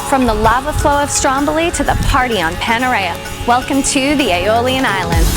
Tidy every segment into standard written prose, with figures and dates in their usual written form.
From the lava flow of Stromboli to the party on Panarea, welcome to the Aeolian Islands.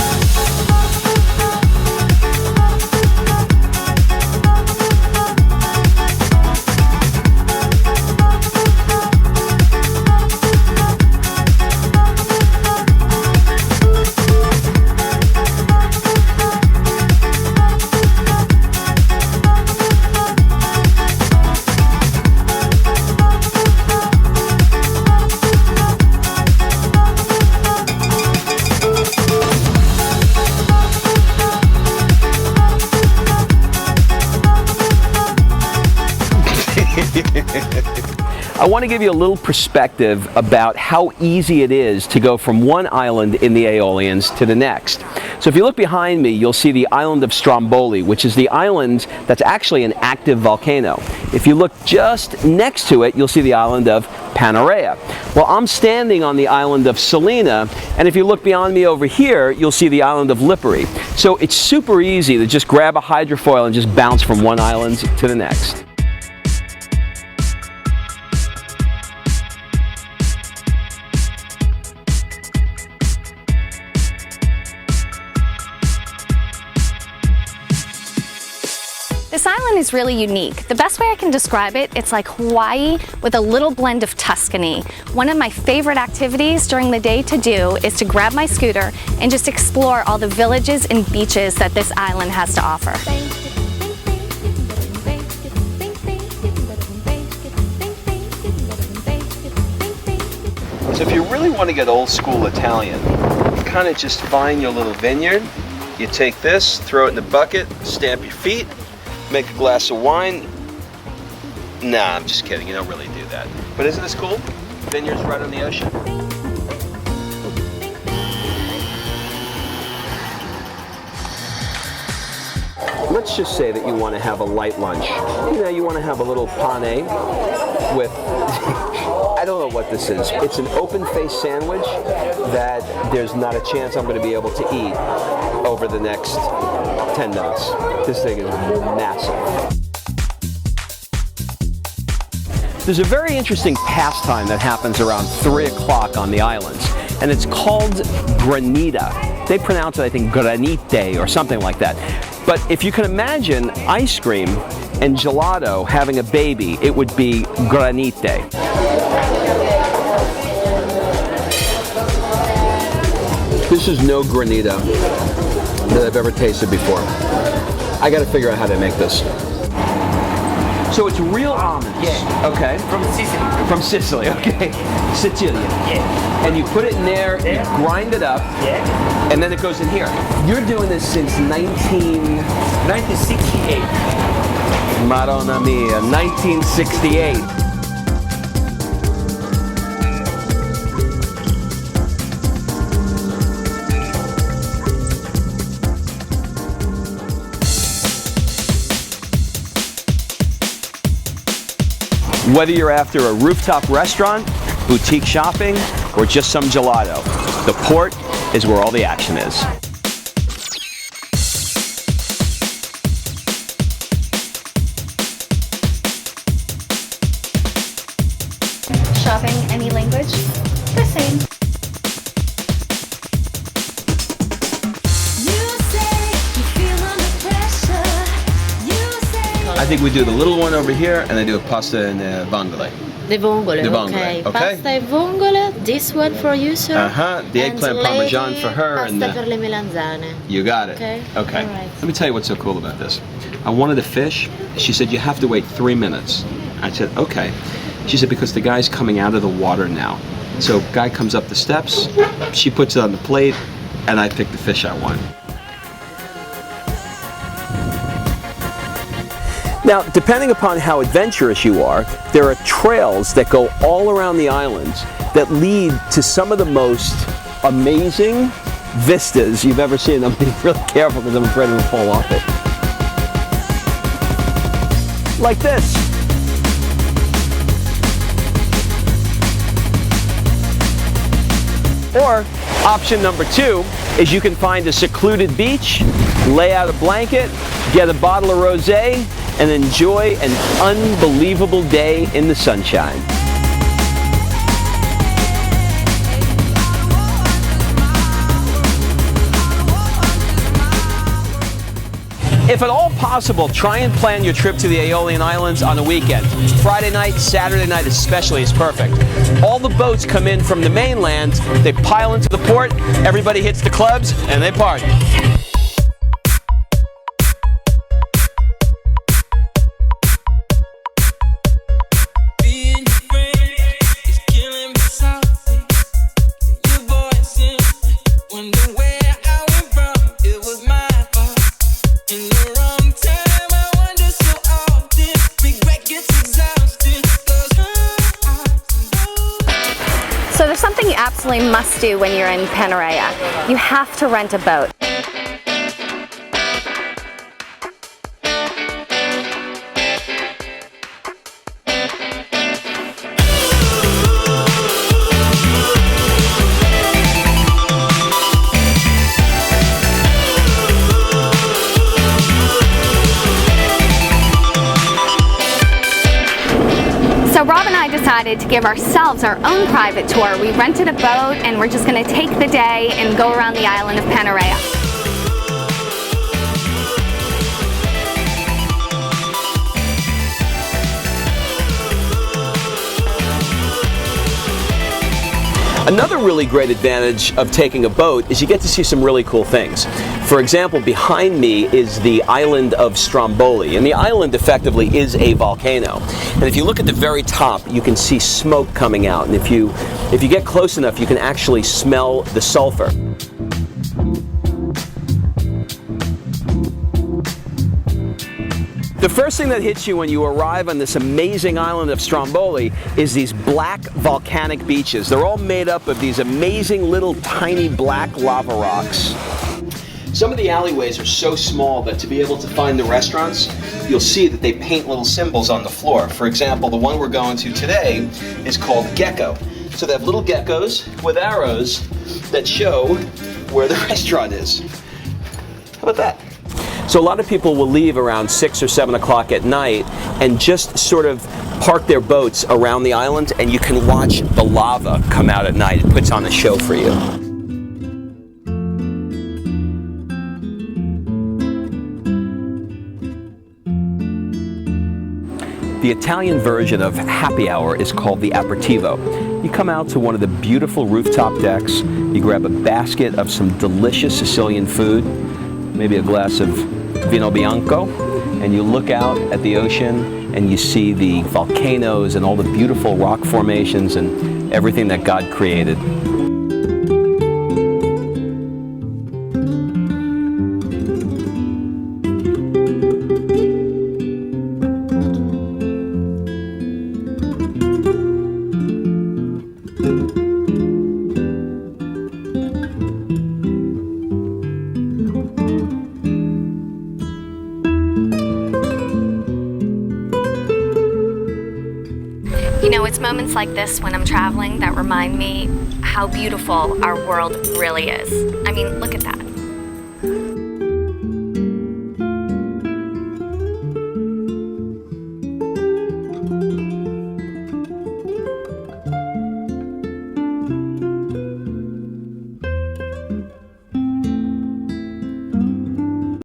I want to give you a little perspective about how easy it is to go from one island in the Aeolians to the next. So if you look behind me, you'll see the island of Stromboli, which is the island that's actually an active volcano. If you look just next to it, you'll see the island of Panarea. Well, I'm standing on the island of Salina, and if you look beyond me over here, you'll see the island of Lipari. So it's super easy to just grab a hydrofoil and just bounce from one island to the next. This island is really unique. The best way I can describe it, it's like Hawaii with a little blend of Tuscany. One of my favorite activities during the day to do is to grab my scooter and just explore all the villages and beaches that this island has to offer. So if you really want to get old school Italian, you kind of just find your little vineyard, you take this, throw it in the bucket, stamp your feet, make a glass of wine. Nah, I'm just kidding. You don't really do that. But isn't this cool? Vineyards right on the ocean. Let's just say that you want to have a light lunch. You know, you want to have a little pane with, I don't know what this is. It's an open-faced sandwich that there's not a chance I'm going to be able to eat over the next 10 minutes. This thing is massive. There's a very interesting pastime that happens around 3 o'clock on the islands, and it's called granita. They pronounce it, I think, granite or something like that. But if you can imagine ice cream and gelato having a baby, it would be granite. This is no granita that I've ever tasted before. I got to figure out how to make this. So it's real almonds. Yeah. Okay. From Sicily. From Sicily, okay. Sicilian. Yeah. And you put it in there, Yeah. you grind it up, Yeah. and then it goes in here. You're doing this since 1968. Madonna mia, 1968. Whether you're after a rooftop restaurant, boutique shopping, or just some gelato, the port is where all the action is. Shopping, any language? The same. I think we do the little one over here, and I do a pasta in vongole. The vongole, The vongole, okay. okay. Pasta e vongole, this one for you, sir. Uh-huh, the eggplant And parmesan lady, for her, pasta and per le melanzane. you got it. Okay. Okay. All right. Let me tell you what's so cool about this. I wanted a fish. She said, you have to wait 3 minutes. I said, okay. She said, because the guy's coming out of the water now. So guy comes up the steps, she puts it on the plate, and I pick the fish I want. Now, depending upon how adventurous you are, there are trails that go all around the islands that lead to some of the most amazing vistas you've ever seen. I'm being really careful because I'm afraid I'm going to fall off it. Like this. Or option number 2 is you can find a secluded beach, lay out a blanket, get a bottle of rosé, and enjoy an unbelievable day in the sunshine. If at all possible, try and plan your trip to the Aeolian Islands on a weekend. Friday night, Saturday night especially is perfect. All the boats come in from the mainland, they pile into the port, everybody hits the clubs, and they party. So there's something you absolutely must do when you're in Panarea. You have to rent a boat. So Rob and I decided to give ourselves our own private tour. We rented a boat and we're just going to take the day and go around the island of Panarea. Another really great advantage of taking a boat is you get to see some really cool things. For example, behind me is the island of Stromboli, and the island effectively is a volcano. And if you look at the very top, you can see smoke coming out, and if you get close enough, you can actually smell the sulfur. The first thing that hits you when you arrive on this amazing island of Stromboli is these black volcanic beaches. They're all made up of these amazing little tiny black lava rocks. Some of the alleyways are so small that to be able to find the restaurants, you'll see that they paint little symbols on the floor. For example, the one we're going to today is called Gecko. So they have little geckos with arrows that show where the restaurant is. How about that? So a lot of people will leave around 6 or 7 o'clock at night and just sort of park their boats around the island, and you can watch the lava come out at night. It puts on a show for you. The Italian version of happy hour is called the aperitivo. You come out to one of the beautiful rooftop decks, you grab a basket of some delicious Sicilian food, maybe a glass of vino bianco, and you look out at the ocean and you see the volcanoes and all the beautiful rock formations and everything that God created. You know, it's moments like this when I'm traveling that remind me how beautiful our world really is. I mean, look at that.